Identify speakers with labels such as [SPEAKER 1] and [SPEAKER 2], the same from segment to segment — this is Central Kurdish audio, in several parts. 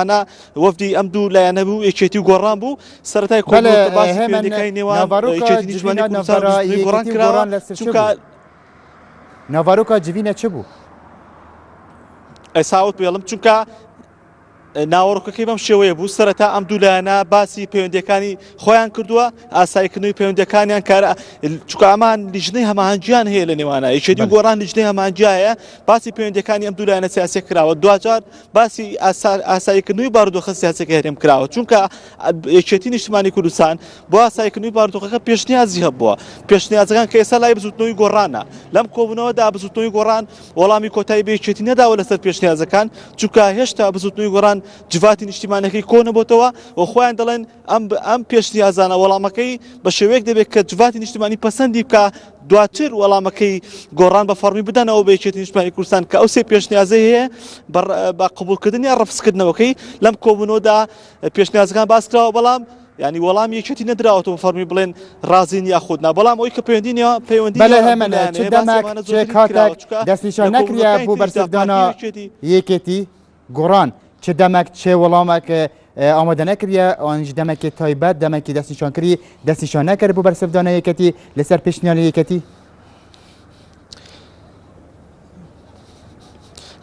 [SPEAKER 1] أنا وفدي أمدو لا ينبو يشتي قران بو سرتاي كل باس في كاي نيوان يشتي نجماني كوسان يشتي قران كلا شوكا
[SPEAKER 2] نافاروكا جوينة چبو
[SPEAKER 1] ساوت بيلم چونكا ناوەڕۆکەکەی بەم شێوەیە بوو سەرەتا ئەم دوولایانە باسی پەیوەندیەکانی خۆیان کردووە ئاسایکردنەوەی پەیوەندیەکانیان کارە چونکە ئەمان لیژنەی هەماهەنگیان هەیە لە نێوانە یەکێتی و گۆڕان لیژنەی هەماهەنگیایە باسی پەیوەندیەکانی ئەم دوولایانە سیاسی کراوە دوجار باسی ئاسایکردنەوەی بارودۆخە سیاسەکە هەرێم کراوە چونکە یەکێتی نیشتیمانی کوردستان بۆ ئاسایکردنەوەی بارودۆخەکە پێشنیازی هەبووە پێشنیازەکان کە ئێستا لای بزوتنەوەی گۆڕانە لەم کۆبوونەوەدا بزوتنەوەی گۆڕان وەڵامی کۆتایی بە یەکێتی نەداوە لەسەر پێشنیازەکان چونکە هێشتا بزوتنەوەی گۆڕان جواتی نیشتیمانەکەی کۆ نەبووتەوە و خۆیان دەڵێن ئەم پێشنیازانە وەڵامەکەی بە شێوەیەک دەبێت کە جواتی نیشتیمانی پەسەندی بکە دواتر وەڵامەکەی گۆڕان بە فەرمی بدەنەوە بە یەکێتی نیشتیمانی کوردستان کە ئەو سێ پێشنیازەی هەیە بە قبولکردن یا ڕەفزکردنەوەکەی لەم کۆبوونەوەدا پێشنیازەکان باس کراوە بەڵام ینی وەڵام یەکێتی نەدراوەتەوە فەرمی بڵێن ڕازین یاخودنا بەڵام ئەوەی کە پەیوەندی
[SPEAKER 2] بەڵێ هێمنە چ دەمێک چێ کاتێک دەستنیشان نەکریا بوو بەرسەردانا یەکێتی گۆڕان چه دەمێک چێ وەڵامێک ئامادە نەکریە ئەوانش دەمێکی تایبەت دەمێکی دەستنیشان کردی دەستنیشان نەکرد بۆ بەرسەردانا یەکێتی لەسەر پێشنیانی یەکێتی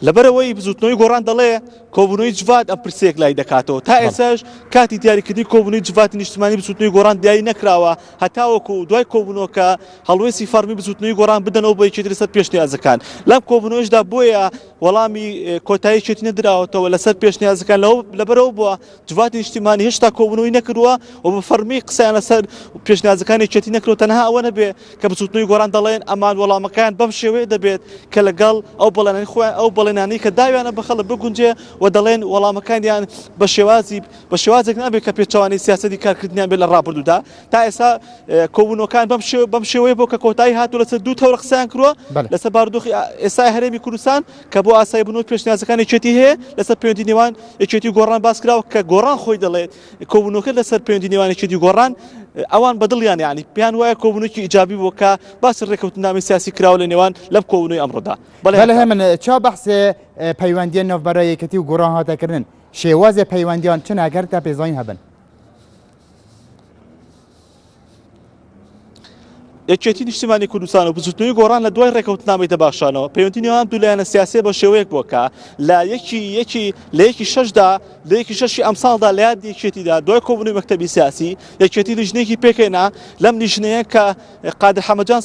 [SPEAKER 1] لەبەرەوەی بزوتنەوەی گۆڕان دەڵێ کۆبوونەوەی جوات ئەم پرسێک لای دەکاتەوە تا ئێساش کاتی دیاریکردنی کۆبوونەوەی جواتی نیشتیمانی بزوتنەوەی گۆڕان دیاری نەکراوە هەتاوەکو دوای کۆبوونەوەکە هەڵوێستی فەرمی بزوتنەوەی گۆڕان بدەنەوە بۆ یەکێتی لەسەر پێشنیازەکان لەم کۆبوونەوەشدا بۆیە وەڵامی کۆتایی یەکێتی نەدراوەتەوە لەسەر پێشنیازەکان لەبەرەوە بووە جواتی نیشتیمانی هێشتا کۆبوونەوەی نەکردووە و بە فەرمی قسەیان لەسەر پێشنیازەکان یەکێتی نەکردووە تەنها ئەوە نەبێ کە بزوتنەوەی گۆڕان دەڵێن ئەمان وەڵامەکان بەم شێوەیە دەبێت کە لەگەڵ ئەو بەڵێنانی خۆیان ئەو بەڵێنانی کە داویانە بە خەڵک بگونجێ و دەڵێن وەڵامەکانیان بە شێوازێک نابێت کە پێچەوانی سیاسەتی کارکردنیان بێت لە ڕابردوودا تا ئێستا کۆبوونەوەکان بەم شێوەیە بۆ کە کۆتایی هاتووە لەسەر دوو تەورە قسەیان کردووە لەسەر بارودۆخی ئێستای هەرێمی کوردستان کە بۆ ئاسایی بوونەوەی پێشنیازەکان یەکێتی هەیە لەسەر پەیوەندی نێوان یەکێتی گۆڕان باس کراوە کە گۆڕان خۆی دەڵێت کۆبوونەوەکە لەسەر پەیوەندی نێوان یەکێتی گۆڕان ئەوان بەدڵیان یعنی پێیان وایە کۆبوونەوەکی ئیجابی بووە کە باسی ڕێکەوتنامی سیاسی کراوە لە نێوان لەم کۆبوونەوەی ئەمڕۆدا
[SPEAKER 2] بەڵێ هەمن چا بەحسێ پەیوەندیە نەڤبەرە یەکێتی و گۆڕان هاتەکردن شێوازێ پەیوەندیان چ ناگەر تا پێزانی هەبن
[SPEAKER 1] یەکێتی نیشتیمانی کوردستان و بزوتنەوەی گۆڕان لە دوای ڕێکەوتنامەی دەباشانەوە پەیوەندی نێوان دوولایەنە سیاسی بە شێوەیەک بووە کە لە یەکی شەشدا لە یەکی شەشی ئەم ساڵدا لە یاد یەکێتیدا دوای کۆبوونەوەی مەکتەبی سیاسی یەکێتی لیژنەیەکی پێکەێنا لەم لیژنەیە کە قادر حەمەدجان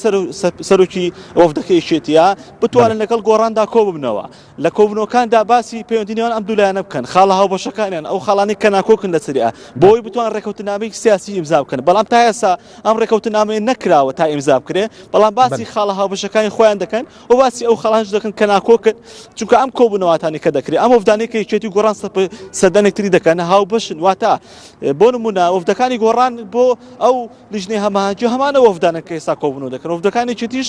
[SPEAKER 1] سەرۆکی وەفدەکە یەکێتیە بتوانن لەگەڵ گۆڕاندا کۆ ببنەوە لە کۆبوونەوەکاندا باسی پەیوەندی نێوان ئەم دوولایەنە بکەن خاڵە هاوبەشەکانیان ئەو خاڵانەی کە ناکۆکن لەسەریە بۆی بتوان ڕێکەوتنامەی سیاسی ئیمزا بکەن بەڵام تا ئێستا ئەم ڕێکەوتنامەیە نەکراوە تا ئیمزا بکرێ بەڵام باسی خاڵە هاوبەشەکانی خۆیان دەکەن و باسی ئەو خاڵانش دەکەن کە ناکۆکن چونکە ئەم کۆبوونەوەتانی کە دەکرێت ئەم وەفدانەی کە یەکێتی گۆڕان سەردانێکتری دەکەن هاوبەشن واتە بۆ نمونە وەفدەکانی گۆڕان بۆ ئەو لیژنەی هەماهەنگی هەمانە وەفدانن کە ئێستا کۆبوونەوە دەکەن وەفدەکانی یەکێتیش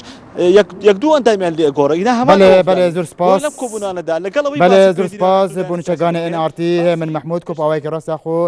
[SPEAKER 1] یەک دوو ئەندامیان لێ گۆڕە ئینا هەمان
[SPEAKER 2] بەڵێ زۆر سپاس
[SPEAKER 1] لەم کۆبوونانەدا لەگەڵەوەی
[SPEAKER 2] بەڵێ زۆر سپاس بۆ نیچەکانی NRT من محمود کۆپاوایەکی ڕاستەخۆ